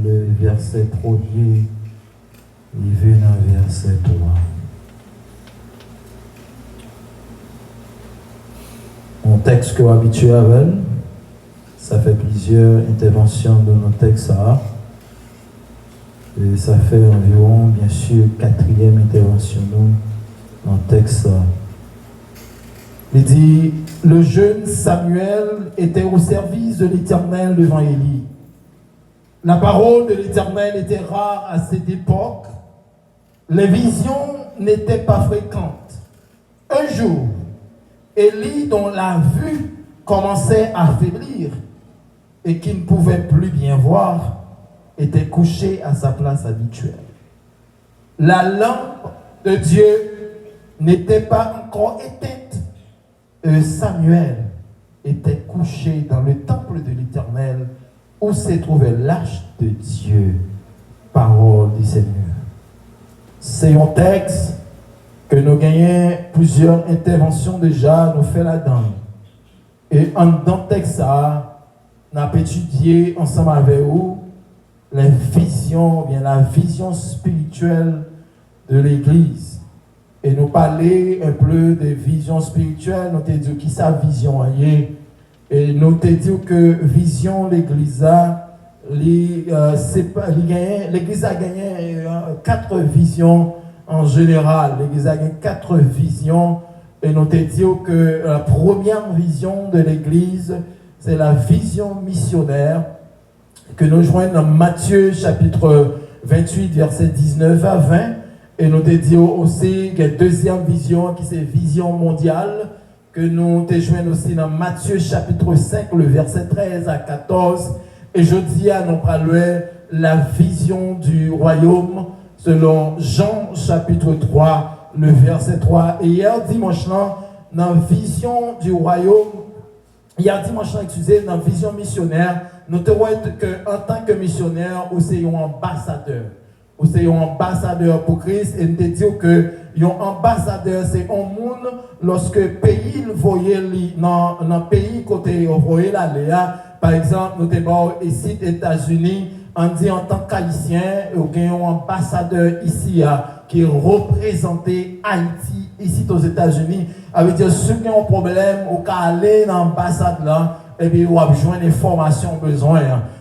le verset premier, il vient dans verset 3. Mon texte que habitué avec, ça fait plusieurs interventions dans nos textes. Et ça fait environ, bien sûr, 4e intervention dans le texte. Il dit, le jeune Samuel était au service de l'Éternel devant Élie. La parole de l'Éternel était rare à cette époque. Les visions n'étaient pas fréquentes. Un jour, Élie, dont la vue commençait à faiblir et qui ne pouvait plus bien voir, était couché à sa place habituelle. La lampe de Dieu n'était pas encore éteinte. Samuel était couché dans le temple de l'Éternel où se trouvait l'arche de Dieu, parole du Seigneur. C'est un texte que nous gagnons plusieurs interventions déjà, nous fait là-dedans. Et en dans le texte, nous avons étudié ensemble avec vous les visions, bien la vision spirituelle de l'Église. Et nous parler un peu des visions spirituelles, nous te dit qui sa vision est. Et nous te dit que vision l'Église l'Église a gagné 4 visions en général. L'Église a gagné 4 visions. Et nous te dit que la première vision de l'Église, c'est la vision missionnaire que nous joignons dans Matthieu chapitre 28, verset 19 à 20. Et nous te dit aussi que la deuxième vision, qui c'est vision mondiale, que nous te joignons aussi dans Matthieu chapitre 5, le verset 13 à 14. Et je dis à nous parler la vision du royaume selon Jean chapitre 3, le verset 3. Et hier dimanche, dans la vision du royaume, hier dimanche, excusez, dans la vision missionnaire, nous te voyons qu'en tant que missionnaire, nous sommes ambassadeurs. Ou c'est un ambassadeur pour Christ, et nous te disons que un ambassadeur, c'est un monde, lorsque le pays voyait dans le pays côté voyait la Léa, par exemple, nous sommes ici aux États-Unis, on dit en tant qu'haïtien, il y a un ambassadeur ici qui représente Haïti ici aux États-Unis. Ça veut dire ceux qui ont un problème, ou qui aller dans l'ambassade là, et bien, ils ont besoin d'informations besoin.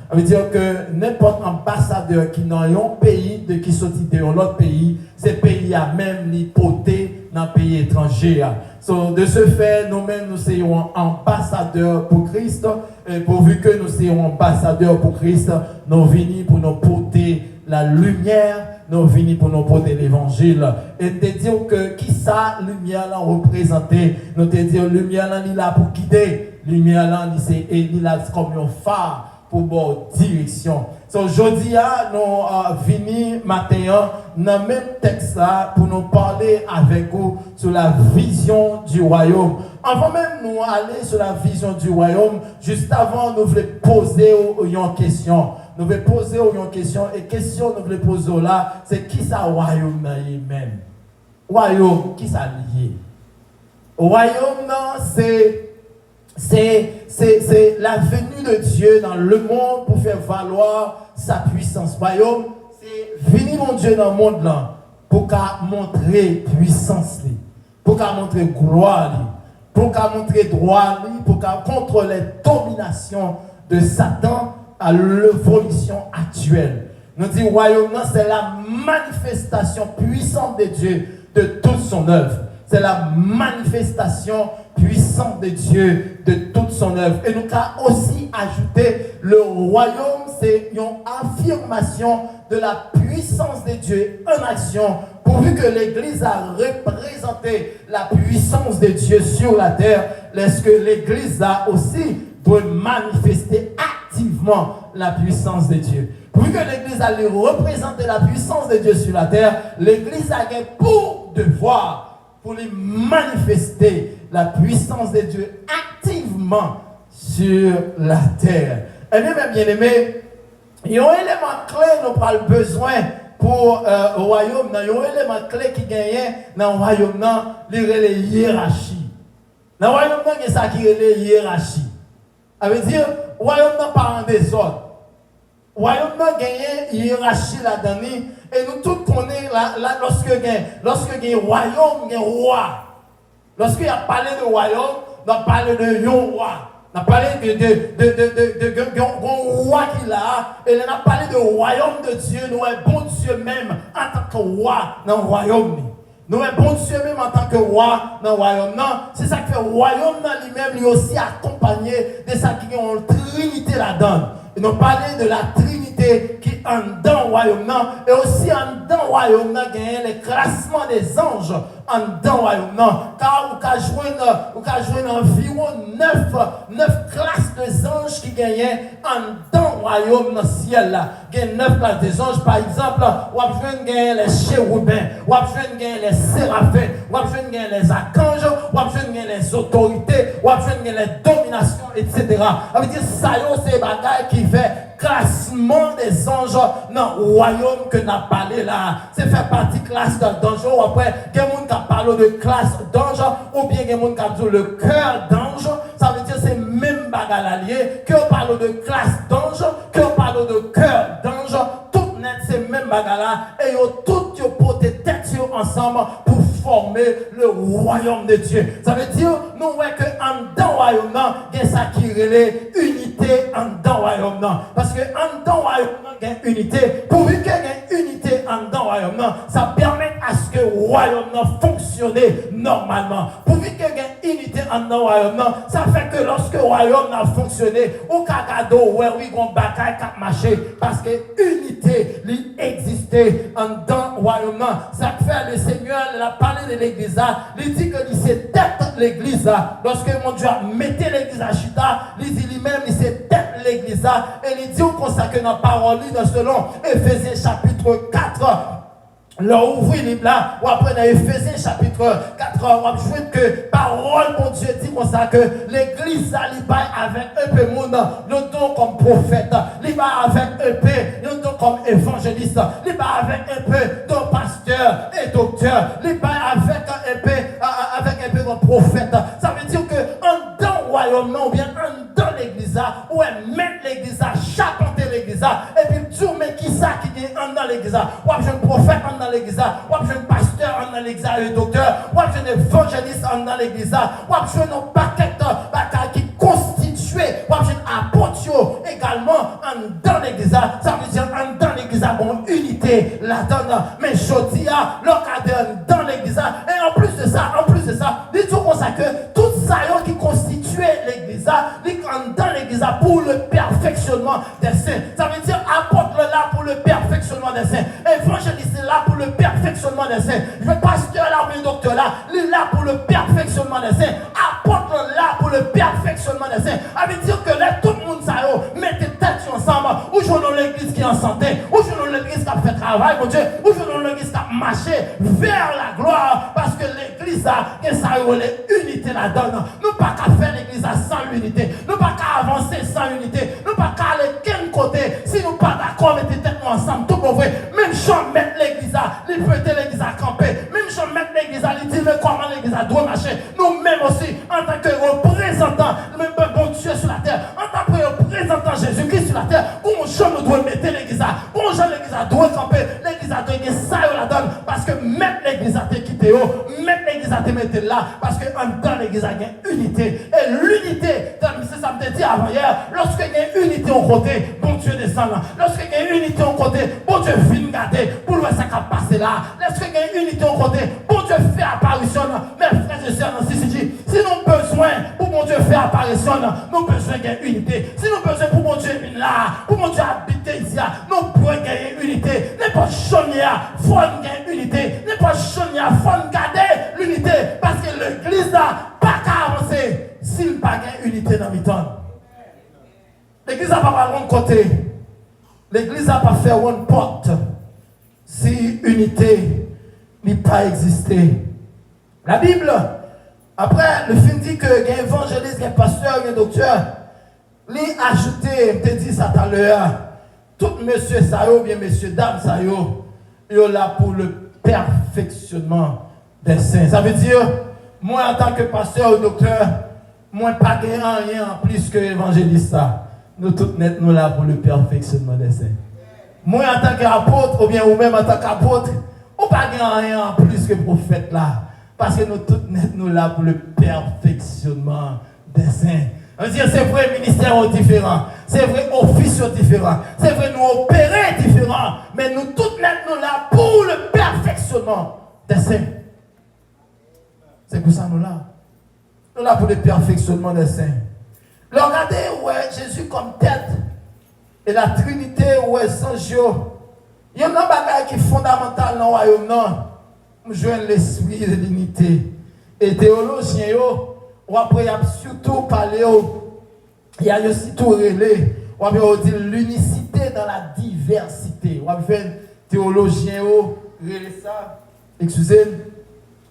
Ça veut dire que n'importe ambassadeur qui dans un pays qui sortit de l'autre pays, ce pays a même l'hypothèque dans un pays étranger. So, de ce fait, nous-mêmes, nous sommes ambassadeurs pour Christ. Et pourvu que nous soyons ambassadeurs pour Christ, nous venons pour nous porter la lumière, nous venons pour nous porter l'évangile. Et te dire que qui ça, lumière là représenté, nous te dire lumière là, il est là pour guider. Lumière là, il est là comme un phare pour bonne direction. So, aujourd'hui, nous venons matin dans le même texte là pour nous parler avec vous sur la vision du royaume. Avant même nous aller sur la vision du royaume, juste avant, nous voulons poser une question. Nous voulons poser une question. Et question nous voulons poser là, c'est qui ça royaume même? Royaume, qui ça lié? Royaume, non, c'est la venue de Dieu dans le monde pour faire valoir sa puissance. Royaume, c'est venir mon Dieu dans le monde là pour qu'à montrer puissance, pour qu'à montrer gloire, pour qu'à montrer droit, pour qu'à contre les dominations de Satan à l'évolution actuelle. Nous disons royaume, c'est la manifestation puissante de Dieu de toute son œuvre. C'est la manifestation puissante de Dieu de toute son œuvre. Et nous avons aussi ajouté le royaume, c'est une affirmation de la puissance de Dieu en action, pourvu que l'Église a représenté la puissance de Dieu sur la terre, est-ce que l'Église a aussi doit manifester activement la puissance de Dieu. Pourvu que l'Église allait représenter la puissance de Dieu sur la terre, l'Église a pour devoir pour les manifester la puissance de Dieu activement sur la terre. Et bien aimé, il y a un élément clé nous avons besoin pour le royaume. Il y a un élément clé qui gagne dans le royaume, c'est la hiérarchie. Dans le royaume, il y a ça qui est la hiérarchie. Ça veut dire, le royaume n'est pas en désordre. royaume n'a gagné hiérarchie là-dedans. Et nous tous connaissons lorsque il y a royaume, il y a roi. Lorsqu'il y a parlé de royaume, on a parlé de yon roi. On a parlé de roi qu'il a. Et on a parlé de royaume de Dieu. Nous sommes bon Dieu même en tant que roi dans le royaume. Nous sommes bon Dieu même en tant que roi dans le royaume. Non, c'est ça que le royaume dans lui-même, lui aussi accompagné de ça qui est en trinité là-dedans. Et nous parlons de la Trinité qui est en dedans le royaume. Et aussi en dedans le royaume, il y a le classement des anges en dedans le royaume. Car vous avez joué environ 9 classes de anges qui gagnent en dedans le royaume dans le ciel. Il y a 9 classes des anges. Par exemple, vous avez joué les chérubins, vous avez joué les séraphins, vous avez joué les archanges, vous avez joué les autorités, vous avez joué les dominations, etc. Ça veut dire ça, c'est des bagailles qui fait classement des anges dans le royaume que nous avons parlé là. C'est faire partie classe d'ange. Ou après, il y a des gens qui parlent de classe d'ange, ou bien il y a des gens qui disent le cœur d'ange. Ça veut dire que c'est même bagarre allié. Que on parle de classe d'ange, que on parle de cœur d'ange. Tout net, c'est même bagarre là. Et tout porté tête ensemble pour former le royaume de Dieu. Ça veut dire, nous voyons qu'en dedans le royaume, il y a ça qui relève unité en dedans le royaume. Parce que en dedans le royaume, il y a unité. Pourvu qu'il y ait unité en dedans le royaume, ça permet à ce que le royaume fonctionne normalement. Pourvu qu'il y ait unité en dedans le royaume, ça fait que lorsque le royaume a fonctionné, au cagado, oui, on bataille, cap marché, parce que unité, il existait en dedans le royaume. Ça fait le Seigneur, il a parlé de l'église, il dit que c'est tête l'église. Lorsque mon Dieu a mis l'église à Chita, il dit lui-même, il s'est tête l'église. Et il dit au consacré dans la parole, selon Éphésiens chapitre 4. Là, ouvrez les là, ou après dans Éphésiens chapitre 4, on va jouer que parole, mon Dieu dit comme ça, que l'église, il va avec un peu de monde, nous don comme prophète, il va avec un peu, nous don comme évangéliste, il va avec un peu de pasteur et docteur, il va avec un peu de prophète. Ça veut dire que en dans le royaume, ou bien en dans l'église, ou mettre l'église, chapeauter l'église, et puis tout, mais qui ça qui est en dans l'église, ou un jeune prophète en dans l'église, ou un jeune pasteur en dans l'église, et docteur, ou un jeune évangéliste en dans l'église, ou un jeune paquet qui constitue, ou un jeune apôtre également en dans l'église. Ça veut dire en dans l'église, bon, unité là-dedans, mais je dis, l'occasion dans l'église, et en plus de ça, dis tout comme ça que tout ça qui constitue l'église, dans l'église pour le perfectionnement des saints. Ça veut dire apôtre là pour le perfectionnement des saints, évangéliste là pour le perfectionnement des saints, le pasteur là, le docteur là, il est là pour le perfectionnement des saints, apôtre là pour le perfectionnement des saints. Ça veut dire que là tout le monde ça mettez tête ensemble, ou je dans l'église qui est en santé, ou je dans l'église qui a fait travail, mon Dieu, ou je dans l'église qui a marché vers la gloire, parce que l'église a l'unité là-dedans. Nous pas qu'à faire l'église sans l'unité, nous pas qu'à avancer sans unité, nous pas qu'à aller quel côté, si nous pas d'accord, mettez tête ensemble, tout pour vrai. Même Jean mettre l'église à, il peut l'église à camper, même Jean mettre l'église à, il dit mais comment l'église à doit marcher. Nous-mêmes aussi, en tant que représentants, même bon Dieu sur la terre, en tant que représentant Jésus-Christ sur la terre, comment Jean nous doit mettre l'église à, comment Jean l'église à doit camper, l'église à doit gagner ça la donne, parce que mettre l'église à te quitter, mettre l'église à te mettre là, parce que en dans l'église à gagner unité, et l'unité, c'est ça me dit avant hier, lorsque il y a unité au côté, bon Dieu descend là, lorsque il y a unité au côté, bon Dieu vient garder, pour le voir ça qui a passé là, lorsque il y a unité au côté, bon Dieu fait apparition, mes frères et sœurs, si nous avons besoin pour mon Dieu faire apparition, nous avons besoin de unité, si nous avons besoin pour mon Dieu venir là, pour mon Dieu habiter ici, nous pouvons gagner unité, n'importe chônier, il faut gagner unité, n'importe chônier, il faut garder l'unité, parce que l'église n'a pas qu'à avancer s'il n'y a pas unité dans le temps. L'église n'a pas parlé de côté, l'église n'a pas fait une porte si unité n'a pas existé. La Bible, après, le film dit que il y a un évangéliste, il y a un pasteur, il y a un docteur. Il a ajouté, je te dis ça tout à l'heure, tout monsieur Sayo, bien monsieur dame Sayo, il est là pour le perfectionnement des saints. Ça veut dire, moi en tant que pasteur ou docteur, moi pas rien en plus que évangéliste. nous tous net nous là pour le perfectionnement des saints. Moi en tant qu'apôtre, ou bien ou même en tant qu'apôtre, on ne pas rien en plus que prophète là. Parce que nous tous net nous là pour le perfectionnement des saints. On dit c'est vrai, ministères différents, c'est vrai, offices différents, c'est vrai, nous opérer différents, mais nous tous net nous là pour le perfectionnement des saints. C'est pour ça nous là. Nous là pour le perfectionnement des saints. Regardez où est Jésus comme tête et la Trinité où est sans Dieu. Il y a un bagage qui est fondamental dans le royaume. Nous jouons l'esprit de l'unité. Et théologiens, ou après, il y a surtout parlé, il y a aussi tout relais. On va dire l'unicité dans la diversité. On va faire théologien, relais ça. Excusez,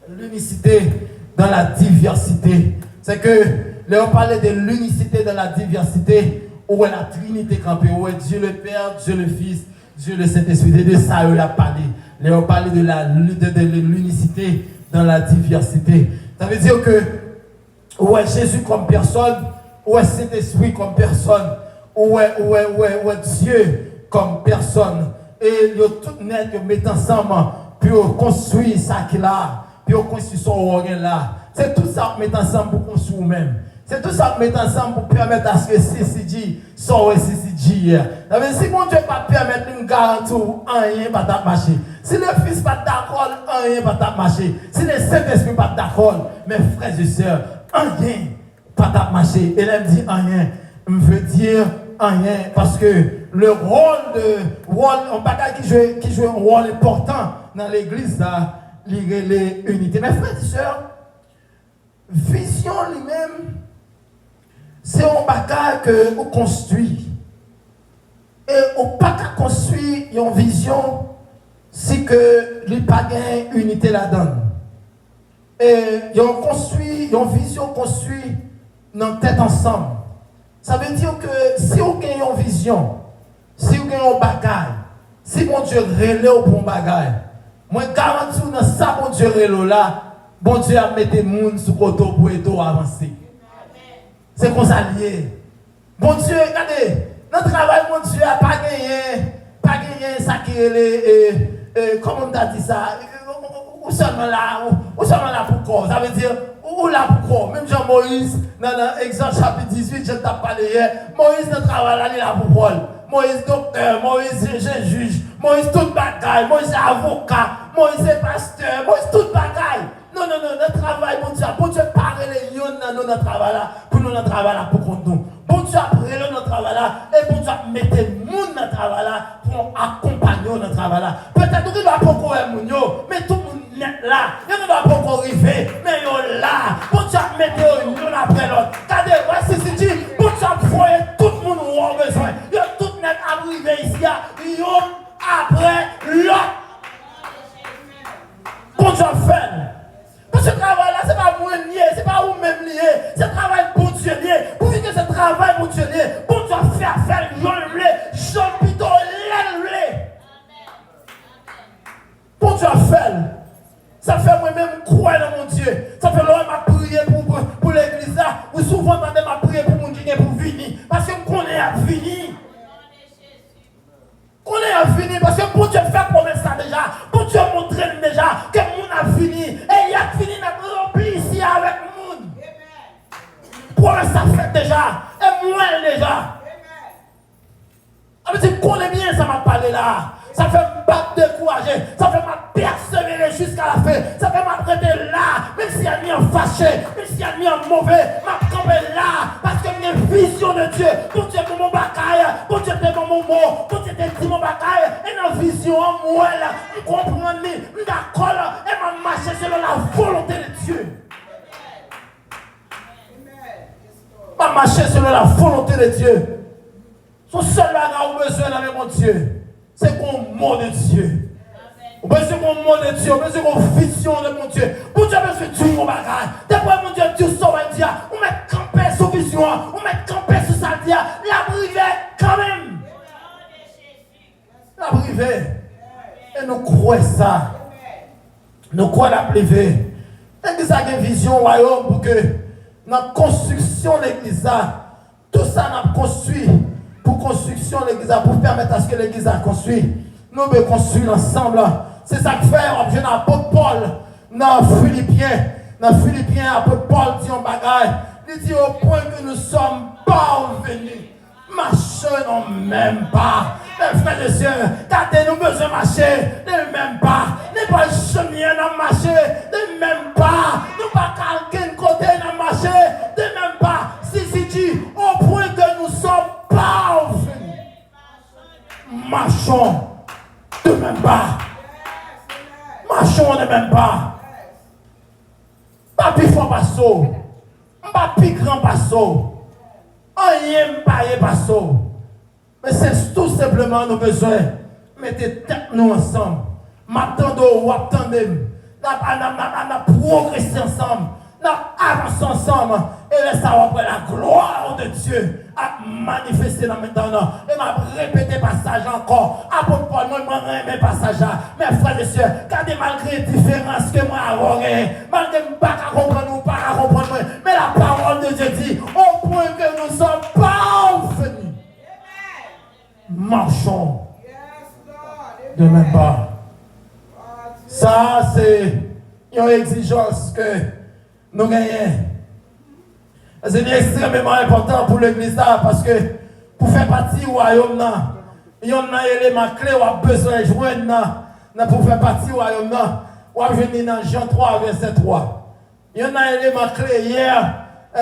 l'unicité dans la diversité. C'est que, là, on parlait de l'unicité dans la diversité, où est la Trinité campée, où est Dieu le Père, Dieu le Fils, Dieu le Saint-Esprit. Et de ça, on a parlé. Là, on parlait de l'unicité dans la diversité. Ça veut dire que, où est Jésus comme personne, où est Saint-Esprit comme personne, où est Dieu comme personne. Et ils tout net, ils mettent ensemble, puis ils construisent ça qu'il a, puis ils construisent son organe là. C'est tout ça qu'ils mettent ensemble pour construire même. C'est tout ça qu'ils mettent ensemble pour permettre à ce que CCG soit CCG. Si mon Dieu ne pas permettre une garantie, rien ne va marcher. Si le Fils n'est pas d'accord, rien ne va marcher. Si le Saint-Esprit n'est pas d'accord, mes frères et sœurs, rien ne va marcher. Et là, il me dit rien. Je veux dire rien. Parce que le rôle, qui joue un rôle important dans l'église, c'est l'unité. Mes frères et sœurs, vision lui-même, c'est un bagage que vous construit. Et on pas construire une vision si que les païens unité la donne. Et ils construit une vision construit dans tête ensemble. Ça veut dire que si vous avez une vision, si vous avez un bagage, si mon Dieu relève pour un bagage, moi garantis dans ça mon Dieu relève là, bon Dieu a mis des gens sur le côté pour avancer. C'est qu'on s'allie. Bon Dieu, regardez, notre travail, mon Dieu, n'a pas gagné ça qui est, comment on a dit ça, ou seulement là pour quoi? Ça veut dire, ou là pour quoi? Même Jean-Moïse, dans Exode chapitre 18, je t'ai parlé hier, Moïse, notre travail, là, il est là pour quoi? Moïse, docteur, Moïse, juge, Moïse, tout bagaille, Moïse, avocat, Moïse, pasteur, Moïse, tout bagaille. Non, notre travail, mon Dieu, parle les lions dans notre travail là, pour nous, notre travail là, pour qu'on nous. Bon Dieu, après notre travail là, et bon Dieu, mettez le monde dans notre travail là, pour accompagner notre travail là. Peut-être qu'il ne va pas encore être mais tout le monde est là. Il ne va pas encore arriver, mais il est là. Bon Dieu, mettez l'un après l'autre. Regardez, voici ce dit, bon Dieu, voyez tout le monde où on a besoin. Il y a tout le monde arrivé ici, l'un après l'autre. Bon Dieu, fait. Parce que ce travail-là, ce n'est pas moi lié, ce n'est pas vous-même lié, c'est un travail bon Dieu lié. Pour que ce travail bon Dieu lié, bon Dieu faire le Jean plutôt l'élevé. Bon Dieu faire. Ça fait moi-même croire dans mon Dieu. Ça fait l'homme m'a prié pour l'église là, ou souvent quand m'a prié pour mon Dieu pour venir. Parce que qu'on est à venir. On est à finir parce que pour Dieu faire promesse ça déjà, pour Dieu montrer déjà que mon a fini et il a fini notre rempli ici avec monde. Promesse ça fait déjà et moi déjà. Mais qu'on est bien ça m'a parlé là. Ça fait me battre décourager, ça fait m'a persévérer jusqu'à la fin, ça fait m'a traiter là, même si elle mis en fâché, même si elle mis en mauvais, m'a campé là, parce que j'ai une vision de Dieu, pour Dieu pour mon bagaille, pour Dieu pour mon mot, pour Dieu pour mon bagaille, et une vision en moi là, je comprends, je d'accord, et m'a marché selon la volonté de Dieu. M'a marché selon la volonté de Dieu. Son seul bagage où besoin avec mon Dieu. C'est qu'on mot de Dieu. On besoin qu'on mot de Dieu, on besoin qu'on vision de mon Dieu. Pour Dieu, besoin de mon bagage. D'après mon Dieu, Dieu ça va dire, on met campé sur vision, on met campé sur ça dire, la privé quand même. La privé. Et nous croyons ça. Nous croyons la privé. L'église a une vision royaume pour que notre construction de l'église, tout ça n'a construit pour construction l'église, pour permettre à ce que l'église a construit. Nous devons construire ensemble. C'est ça que fait l'apôtre Paul dans Philippiens. Dans Philippiens, l'apôtre Paul dit un bagage. Il dit au point que nous sommes parvenus. Marcher non même pas. Les frères et sœurs, quand nous besoin de marcher, ne même pas. Ne pas chemin dans marcher, ne même pas. Nous pas quelqu'un côté dans marcher, ne même pas. Si dit au point que nous sommes parvenus. Marchons de même pas. Marchons de même pas. Pas plus fort pas saut. Pas plus grand pas saut. Rien pas saut. Mais c'est tout simplement nos besoins. Mettez tête nous ensemble. M'attendons ou attendez. Nous progresser ensemble. Nous avançons ensemble. Et laissez après la gloire de Dieu à manifester dans maintenant. Et m'a répété passage encore. Apôtre Paul, moi, mes passages là. Mes frères et sœurs, regardez malgré les différences que moi j'ai, malgré que je ne pas comprendre ou pas comprendre, mais la parole de Dieu dit, au point que nous sommes parvenus. Marchons de même pas. Ça, c'est une exigence que nous gagnons. C'est extrêmement important pour l'église parce que pour faire partie du royaume, il y a un élément clé où on a besoin de joindre pour faire partie du royaume. On a venu dans Jean 3, verset 3. Il y a un élément clé. Hier, on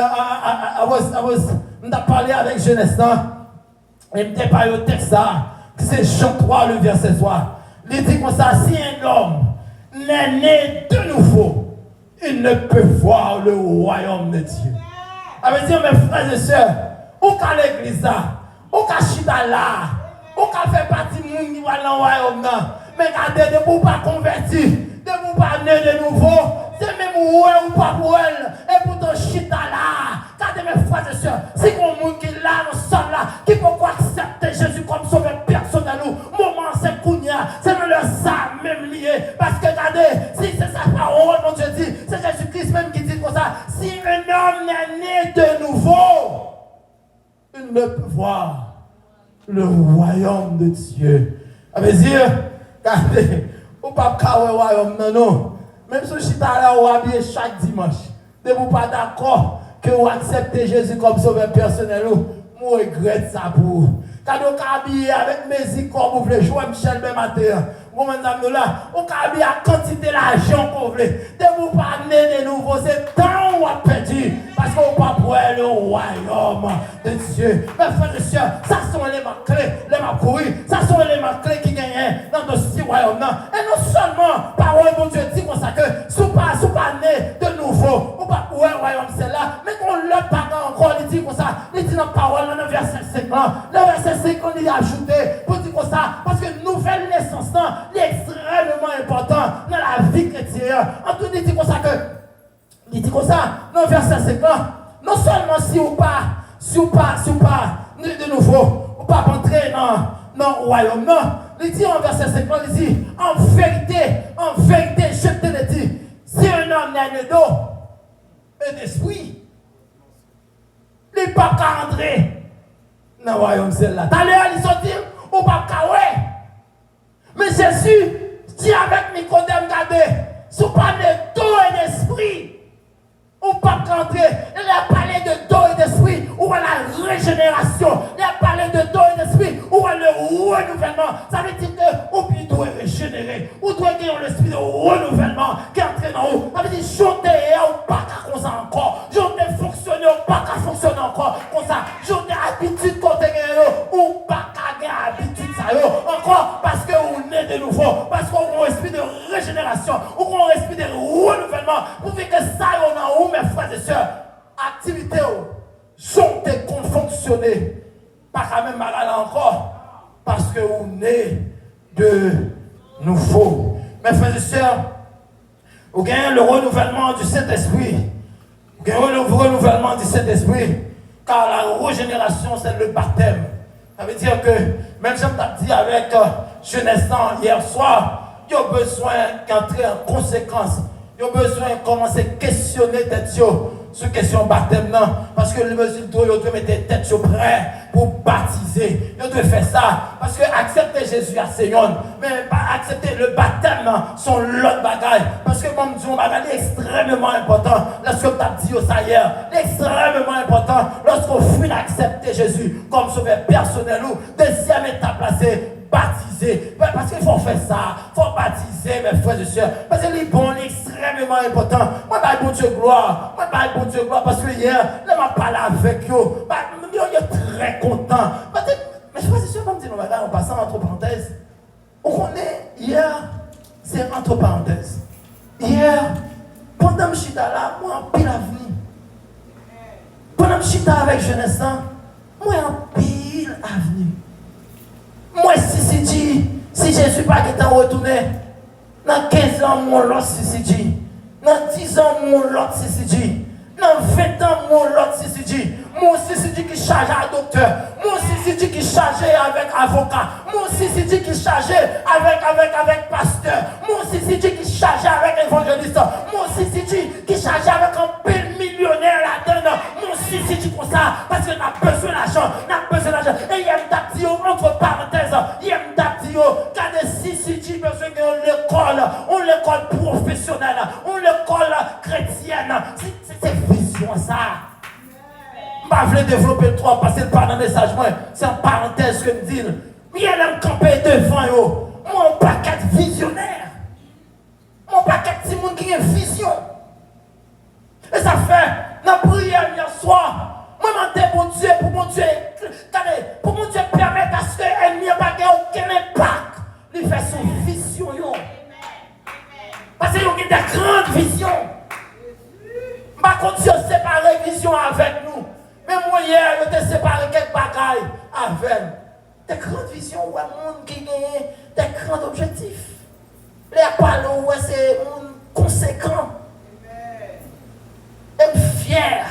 a parlé avec Jeunesse. Et je parlé au texte, c'est Jean 3, le verset 3. Il dit comme ça, si un homme n'est né de nouveau, il ne peut voir le royaume de Dieu. Ça veut dire, mes frères et sœurs, où qu'à l'église, où qu'à chita là, où qu'à faire partie du monde qui va dans le royaume, mais regardez, de vous pas convertir, de vous pas né de nouveau, c'est même où ou pas pour elle, et pourtant chita là. Regardez mes frères et sœurs, si on monde qui est là, nous sommes là, qui peut accepter Jésus comme sauveur personnel, moment c'est Kounia, c'est dans leur sang même lié, parce que regardez, si c'est sa parole, mon Dieu dit, c'est Jésus-Christ même qui dit comme ça, si un homme est né de nouveau, il ne peut voir le royaume de Dieu. Ça veut dire, regardez, on ne peut pas voir le royaume, non. Même si je suis allé au habillé chaque dimanche, ne vous pas d'accord que vous acceptez Jésus comme sauveur personnel, je regrette ça pour vous. Quand vous habillez avec mes icônes, vous voulez jouer Michel même matin. Vous m'entendez là, vous habillez à quantité d'argent que vous voulez. De vous pas amener de nouveau, c'est temps où vous perdu. Parce que vous ne pas pour le royaume de Dieu. Mes frères et sœurs, ça sont les éléments clés, les éléments courus. Ça sont les éléments clés qui gagnent dans ce royaume. Et non seulement, parole de Dieu dit comme ça que, si vous pas né de nouveau, vous pas pour le royaume c'est là, mais qu'on ne l'a pas encore, il dit comme ça, il dit dans la parole, dans le verset 50. Le verset 50, il a ajouté, pour dire comme ça, parce que nouvelle naissance, est extrêmement important dans la vie chrétienne. En tout cas, il dit comme ça que, il dit comme ça, dans le verset 50, non seulement si ou pas, de nouveau, ou pas entrer dans le royaume, non, il dit en verset 50, il dit, en vérité, je te le dis, si un homme n'a né d'eau et d'esprit, il n'est pas qu'à entrer dans le royaume celle-là. T'as l'air, il sortit, ou pas qu'à ouais. Mais Jésus dit avec Nicodème, regardez, si vous parlez d'eau et d'esprit, ou pas qu'entrer, il a parlé de d'eau et d'esprit, ou à la régénération, il a parlé de d'eau et d'esprit, ou à le renouvellement. Ça veut dire que, ou bien doit régénérer, ou doit gagner l'esprit de renouvellement qui est entré dans vous. Ça veut dire, journée, ou pas qu'à comme ça encore, journée fonctionner, ou pas qu'à fonctionner encore, comme ça, journée habitude côté ou pas qu'à gagner habitude, ça encore, parce que vous naissez de nouveau, parce qu'on a un esprit de régénération, ou qu'on a un esprit de renouvellement, pour dire que ça, on a où, mes frères et sœurs, activité, sont qu'on fonctionner, pas quand même malade encore, parce que vous naissez de nouveau. Mes frères et sœurs, vous gagnez le renouvellement du Saint-Esprit, vous gagnez le renouvellement du Saint-Esprit, car la régénération, c'est le baptême. Ça veut dire que, même si je t'ai dit avec Jeunesse hier soir, il y a besoin d'entrer en conséquence. Il y a besoin de commencer à questionner tête sur question baptême. Parce que le monsieur doit mettre tête sur prêt pour baptiser. Vous devez faire ça. Parce que accepter Jésus à Seigneur, mais pas accepter le baptême, sont l'autre bagaille. Parce que comme Dieu, c'est extrêmement important. Lorsque tu as dit ça hier, extrêmement important. Lorsqu'on fuit d'accepter Jésus comme sauveur personnel, ou deuxième étape là, c'est baptiser. Parce qu'il faut faire ça. Il faut baptiser, mes frères et sœurs. Parce que c'est bon, extrêmement important. Moi, je bon Dieu gloire. Moi, je bon Dieu gloire. Parce que hier, je m'a parlé avec eux. Je suis très content. Mais je frères et sœurs, comme dit nous, en passant entre parenthèses, on est hier, c'est entre parenthèses. Hier, pendant que je suis là, moi, en pile avenir. Pendant que je suis avec jeunesse, moi, en pile avenir. Moi, si Jésus pas été retourné, dans 15 ans, mon lot si dans 10 ans, mon lot si dans 20 ans, mon lot si mon si qui chargé à docteur, mon si qui chargé avec avocat, mon si qui chargé avec pasteur, mon si qui chargé avec évangéliste, mon si qui chargé avec un pile millionnaire là-dedans, mon si comme ça, parce qu'on a besoin d'argent, et il y a un dit entre parenthèses, il y a un dit, car si besoin de l'école professionnelle, ou l'école chrétienne, c'est vision ça. Je vais développer le 3 parce que par le message, c'est en parenthèse que je dis. Mais il y a un campé devant eux. Mon paquet visionnaire. Mon paquet de monde qui a une vision. Et ça fait, dans la prière hier soir, moi je demande pour mon Dieu, pour mon Dieu permettre à ce que l'ennemi n'ait pas aucun impact. Il fait son vision. Parce qu'il y a des grandes visions. Par contre, Dieu séparé vision avec nous. Mais moi, hier, je t'ai séparé quelques bagailles avec. Des grandes visions, ouais, monde qui gagne des grands objectifs. Les parlons, ouais, c'est monde conséquent. Et fier.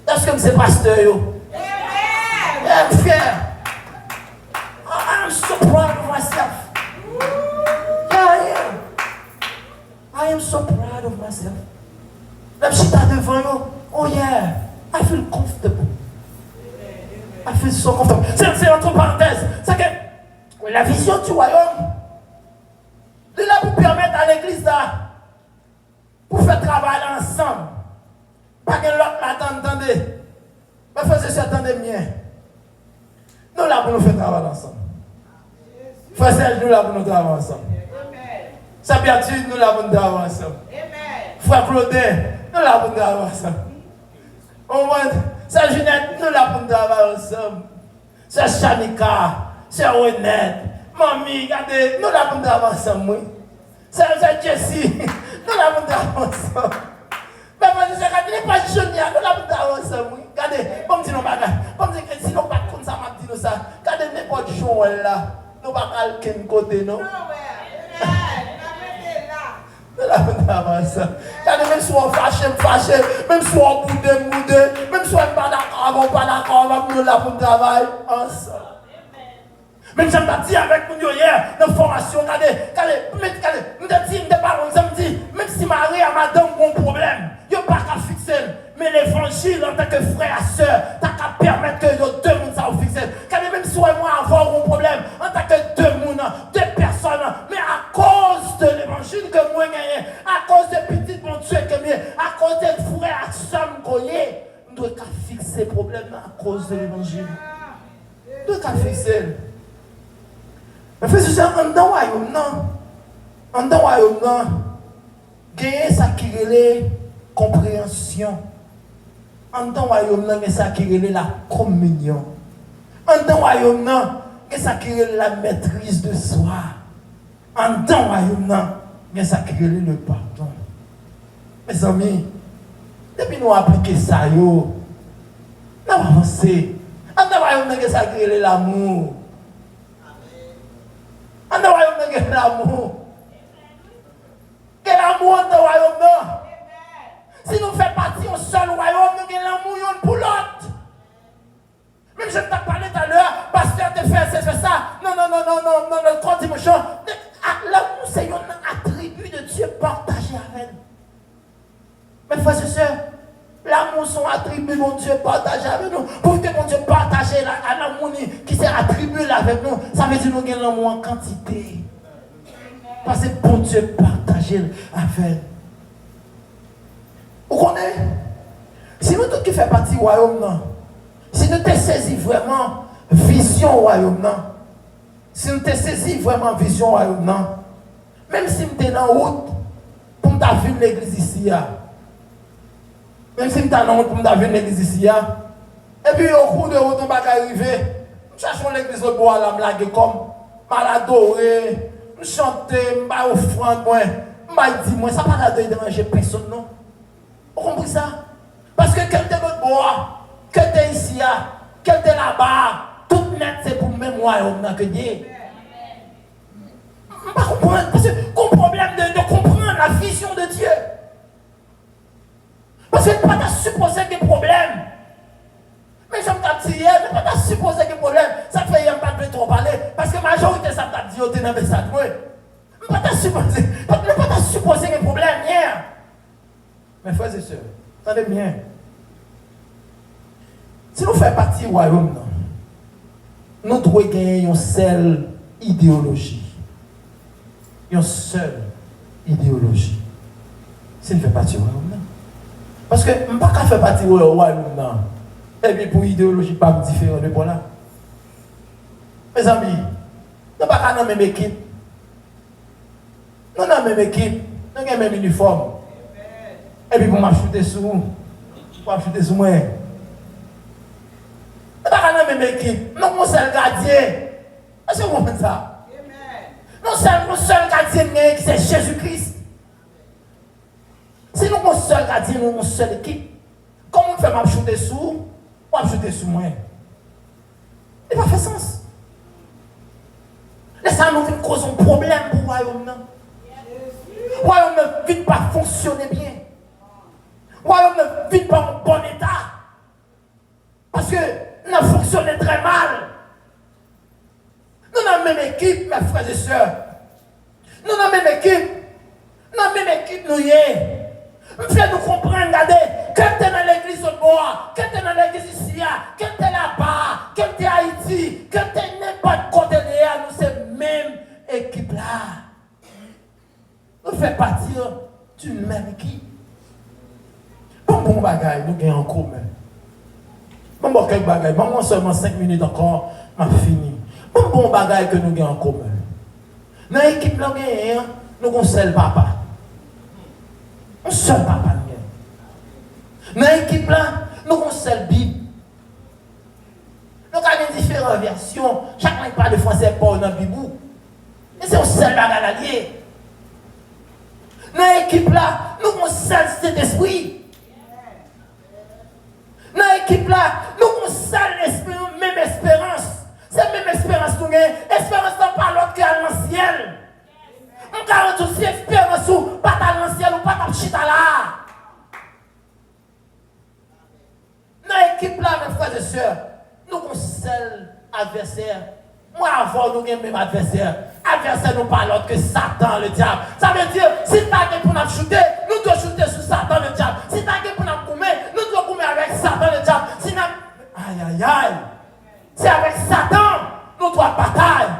Est-ce que c'est pasteur, yo? Et fier. I'm so proud of myself. Yeah, I am so proud of myself. Même si tu es devant nous, oh yeah, I feel comfortable. I feel so comfortable. C'est entre parenthèses. C'est que la vision du royaume, de là pour permettre à l'église là, pour faire travailler ensemble. Pas que l'autre là, attendez. Mais faisez ça, attendez bien. Nous là pour nous faire travailler ensemble. Faisez nous là pour nous travailler ensemble. Ça bien sûr, nous là pour nous travailler ensemble. Frère Claudin, nous là pour nous travailler ensemble. Au moins, c'est Jeanette, nous là pour nous travailler ensemble. C'est Chanika, c'est Renette, mamie, regardez, nous là pour nous travailler ensemble. C'est Jessie, nous là pour nous travailler ensemble. Mais moi, je dis, regardez, pas Jonia, nous là pour nous travailler ensemble. Regardez, comme si nous pas, comme si nous pas comme ça, m'a dit nous ça. Regardez, n'importe Joël là, nous pas quelqu'un côté, non? Là, même si on fâché, même si on boudé, même si on n'est pas d'accord, nous là pour le travail ensemble. Même si on dit avec nous hier, dans la formation, nous avons dit, même si Marie a madame un problème, il n'y a pas qu'à fixer. Mais l'évangile, en tant que frère et soeur, tu as qu'à permettre que les deux mondes soient fixés. Même si moi avoir un problème, en tant que deux mondes, deux personnes, mais à cause de l'évangile que moi j'ai, à cause de petit bon Dieu que j'ai, à cause des frères et sœurs que j'ai, nous devons qu'à fixer le problème à cause de l'évangile. Nous devons qu'à fixer. Mais frère, c'est un don royaume, non? Un don royaume, non? Gagner ça qui relève compréhension. En tant royaume, il y a ça qui est la communion. En tant royaume, il y a ça qui est la maîtrise de soi. En tant royaume, il y a ça qui est le pardon. Mes amis, depuis nous appliquer ça, nous avancé. En tant royaume, il y a ça qui est l'amour. En tant royaume, il y a l'amour. Quel amour en tant royaume? Si nous faisons partie d'un seul royaume, nous avons l'amour pour l'autre. Même je t'ai parlé tout à l'heure, pasteur te fait ça. Non, le 3 dimanche. L'amour, c'est un attribut de Dieu partagé avec nous. Mes frères et sœurs, l'amour, son attribut, mon Dieu, partagé avec nous. Pour que mon Dieu partage l'amour qui s'est attribué avec nous. Ça veut dire que nous avons l'amour en quantité. Parce que bon Dieu partage avec. Vous connaissez? Si nous tous qui fait partie du royaume, non. Si nous te saisi vraiment vision du royaume, non. Si nous te saisi vraiment vision du royaume, non. Même si nous sommes dans la route, pour nous vu l'église ici, même si nous sommes dans la route pour nous vu l'église ici, et puis au cours de route, on va arriver, nous cherchons l'église au bois, la blague comme, mal adoré, nous chantons, nous va offrande, nous va dire, moi, ça ne va pas déranger personne, non. Vous comprenez ça? Parce que quand tu es au bois, quand tu es ici, quand tu es là-bas, tout net, c'est pour le même royaume que Dieu. On ne peut pas comprendre, parce que le problème de comprendre la vision de Dieu. Parce que tu ne peux pas supposer qu'il y a des problèmes. Mais je me dis hier, tu ne peux pas supposer qu'il y a des problèmes. Ça fait hier, je ne peux pas trop parler. Parce que la majorité, ça t'a dit, tu es dans le message. Tu ne peux pas supposer qu'il y a des problèmes hier. Mes frères et sœurs, attendez bien. Si nous faisons partie du royaume, nous devons gagner une seule idéologie. Une seule idéologie. Si nous faisons partie du royaume, parce que je ne peux pas faire partie du royaume, et puis pour idéologie, pas différente de là. Mes amis, nous ne sommes pas dans la même équipe. Nous sommes dans la même équipe, nous avons le même uniforme. Et puis pour m'acheter sous moi. Nous ne sommes pas dans la même équipe. Nous sommes un seul gardien. Est-ce que vous comprenez ça? Nous sommes un seul gardien qui c'est Jésus-Christ. Si nous sommes un seul gardien, nous sommes une seule équipe. Comment on fait m'acheter sous ou m'acheter sous moi? Il n'a pas fait sens. Laissez nous cause un problème pour le royaume. Le royaume ne vit pas fonctionner bien. Le royaume ne vit pas en bon état. Parce que nous avons fonctionné très mal. Nous sommes la même équipe, mes frères et sœurs. Nous sommes la même équipe. Nous sommes la même équipe, nous y est. Nous faisons nous comprendre, regardez, quand tu es dans l'église au bois, quand tu es dans l'église ici, quand tu es là-bas, quand tu es à Haïti, quand tu es n'importe côté de là, nous sommes la même équipe là. Nous faisons partie d'une même équipe. Bon bagaille, nous gagnons en commun. Bon quelques bagailles, bon seulement 5 minutes encore, m'a fini. Bon bagaille que nous gagnons en commun. Dans l'équipe là, nous avons un seul papa. Un seul papa. Dans l'équipe là, nous avons une seule Bible. Nous avons différentes versions. Chacun parle de français pour dans la Bible. Et c'est un seul bagage allié. Dans l'équipe là, nous avons un seul Saint-Esprit. Dans l'équipe là, nous avons une seule même espérance. C'est la même espérance que nous avons. Espérance n'est pas l'autre qui est dans le ciel. On garantit aussi espérance ou pas dans le ciel ou pas dans le chita là. Dans l'équipe là, mes frères et sœurs, nous avons un seul adversaire. Moi, avant, nous avons le même adversaire. Adversaire, nous pas l'autre que Satan, le diable. Ça veut dire, si tu as pour nous shooter, nous devons shooter sur Satan, le diable. Si tu as pour nous coumer, nous devons coumer avec Satan, le diable. Si nous... Aïe, aïe, aïe. C'est avec Satan, nous devons bataille.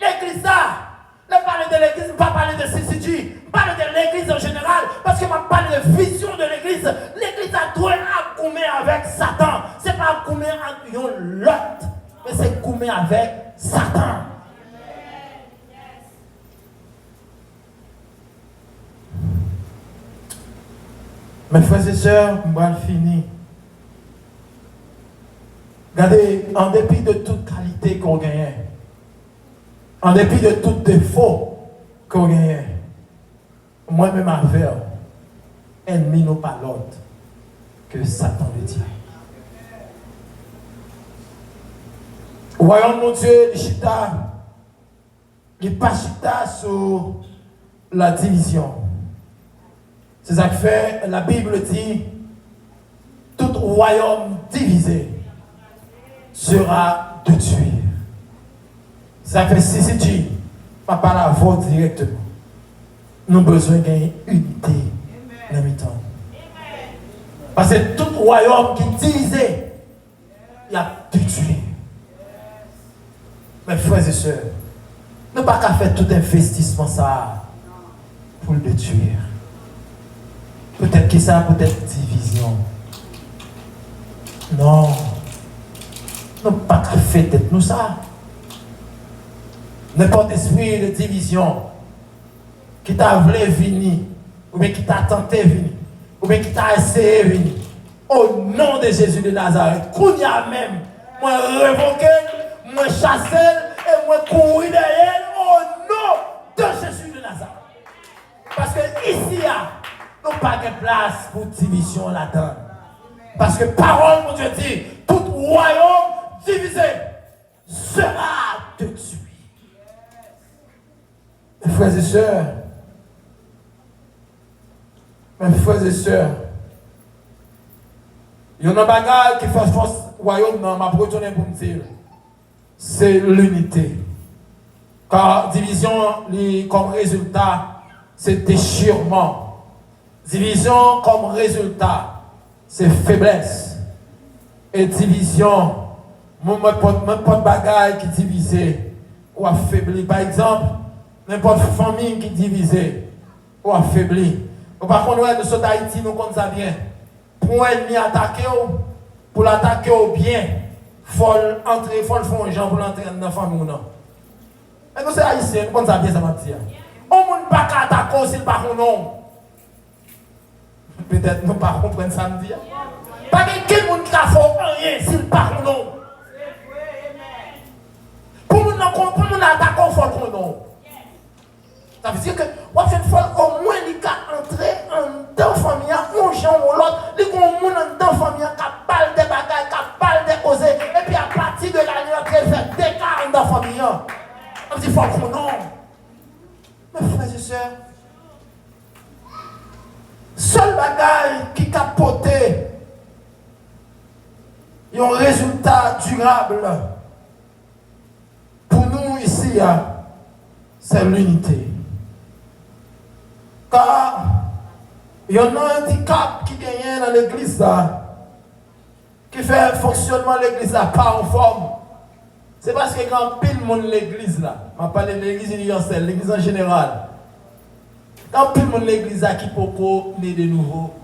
L'église là, ne parle de l'église, ne pas parler de CCG, parle de l'église en général, parce que je parle de vision de l'église. L'église a droit à coumer avec Satan. Ce n'est pas coumer avec l'autre, mais c'est coumer avec Satan. Mes frères et sœurs, on va finir. Regardez, en dépit de toute qualité qu'on gagne, en dépit de tout défaut qu'on gagne, moi-même avec ennemi non pas l'autre que Satan le dit. Voyons mon Dieu, il n'est pas chita sur la division. C'est ça que fait, la Bible dit, tout royaume divisé sera détruit. Ça fait si c'est dit, pas par la voix directement. Nous avons besoin d'une unité dans le temps. Parce que tout royaume qui divisait, il a détruit. Mes frères et sœurs, ne pas qu'à faire tout investissement ça pour le détruire. Peut-être que ça, peut-être division. Non. Ne pas qu'à faire tête nous ça. N'importe esprit de division qui t'a voulu venir, ou bien qui t'a tenté venir, ou bien qui t'a essayé venir, au nom de Jésus de Nazareth, qu'on y a même, moi révoqué, moi chassé, et moi courir derrière, au nom de Jésus de Nazareth. Parce que ici, nous n'avons pas de place pour division là-dedans. Parce que parole, mon Dieu dit, tout royaume divisé sera détruit. Mes frères et sœurs, il y a un bagage qui fait force royaume dans ma retourner pour me dire, c'est l'unité. Car division, comme résultat, c'est déchirement. Division comme résultat, c'est faiblesse. Et division, même pas de bagage qui divise ou affaiblit. Par exemple, n'importe famille qui divise ou affaiblit. Par contre, nous sommes Haïti, nous comptons ça bien. Pour l'ennemi attaquer, pour l'attaquer au bien, il faut entrer, il faut le faire un gens pour l'entrer dans la famille. Et nous sommes Haïtiens, nous comptons ça bien, ça va dire. On ne peut pas attaquer s'il pas non. Peut-être nous ne pas comprendre ça me dire. Pas quelqu'un qui a fait rien s'il pas non. Pour nous attaquer, il faut le non. Ça veut dire que, au moins, il peut entrer en dans la famille, un gens ou l'autre, il y a un monde dans la famille qui parle des bagages, qui parle des causes, et puis à partir de la nuit, il fait des cas dans la famille. Ça veut dire qu'il faut qu'on non. Mes frères et sœurs, seul bagage qui capote, il y a un résultat durable. Pour nous ici, c'est l'unité. Car il y a un handicap qui gagne dans l'église qui fait le fonctionnement de l'église pas en forme. C'est parce que quand pile monde l'église là, je parle de l'église universelle, l'église en général. Quand pile monde l'église qui peut né de nouveau.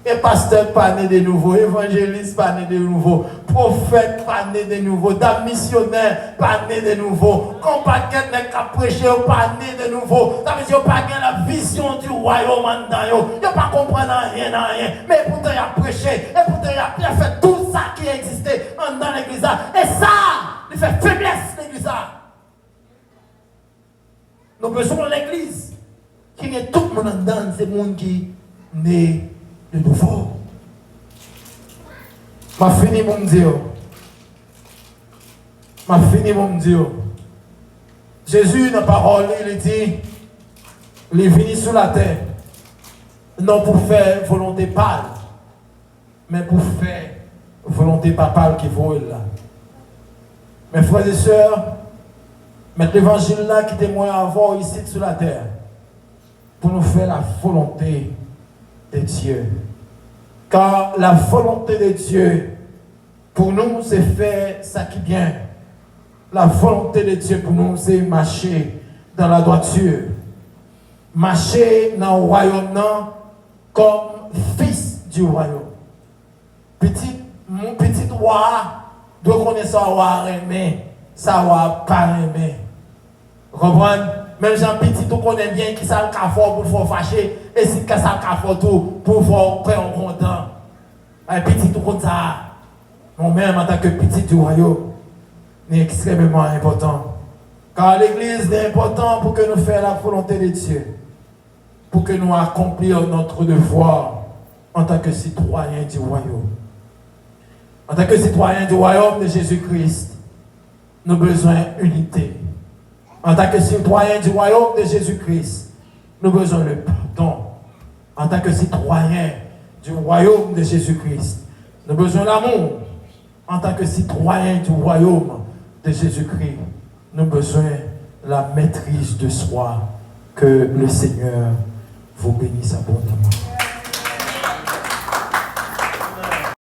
Et pasteur pas né de nouveau, évangéliste pas né de nouveau, prophète pas né de nouveau, dame missionnaire pas né de nouveau, compagnette n'est qu'à prêcher pas né de nouveau. Ça veut dire pas la vision du royaume en dedans, il pas comprendre rien, mais pourtant il a prêché, et pourtant il a fait tout ça qui existait dans l'église. Et ça, il fait faiblesse l'église. Nous besoin de l'église qui est tout le monde en dedans, c'est le monde qui né de nouveau. Ma fini mon Dieu. Jésus, dans la parole, il dit, il est venu sur la terre, non pour faire volonté pâle, mais pour faire volonté papale qui vole là. Mes frères et sœurs, mettre l'évangile là qui témoigne avant ici sur la terre, pour nous faire la volonté de Dieu. Car la volonté de Dieu, pour nous, c'est faire ça qui est bien. La volonté de Dieu pour nous, c'est marcher dans la droiture. Marcher dans le royaume comme fils du royaume. Mon petit roi doit connaître ça, roi aimé, ça roi pas aimé. Comprenez? Même Jean Petit, tout connaît bien qui ça le cafard pour faire fâcher, et si ça le cafard tout pour faire prendre content. Un petit tout comme ça. Nous-mêmes, en tant que petit du royaume, est extrêmement important. Car l'église est importante pour que nous fassions la volonté de Dieu. Pour que nous accomplissions notre devoir en tant que citoyens du royaume. En tant que citoyens du royaume de Jésus-Christ, nous avons besoin d'unité. En tant que citoyens du royaume de Jésus-Christ, nous avons besoin de pardon. En tant que citoyens du royaume de Jésus-Christ, nous avons besoin d'amour. En tant que citoyens du royaume de Jésus-Christ, nous avons besoin de la maîtrise de soi. Que le Seigneur vous bénisse abondamment.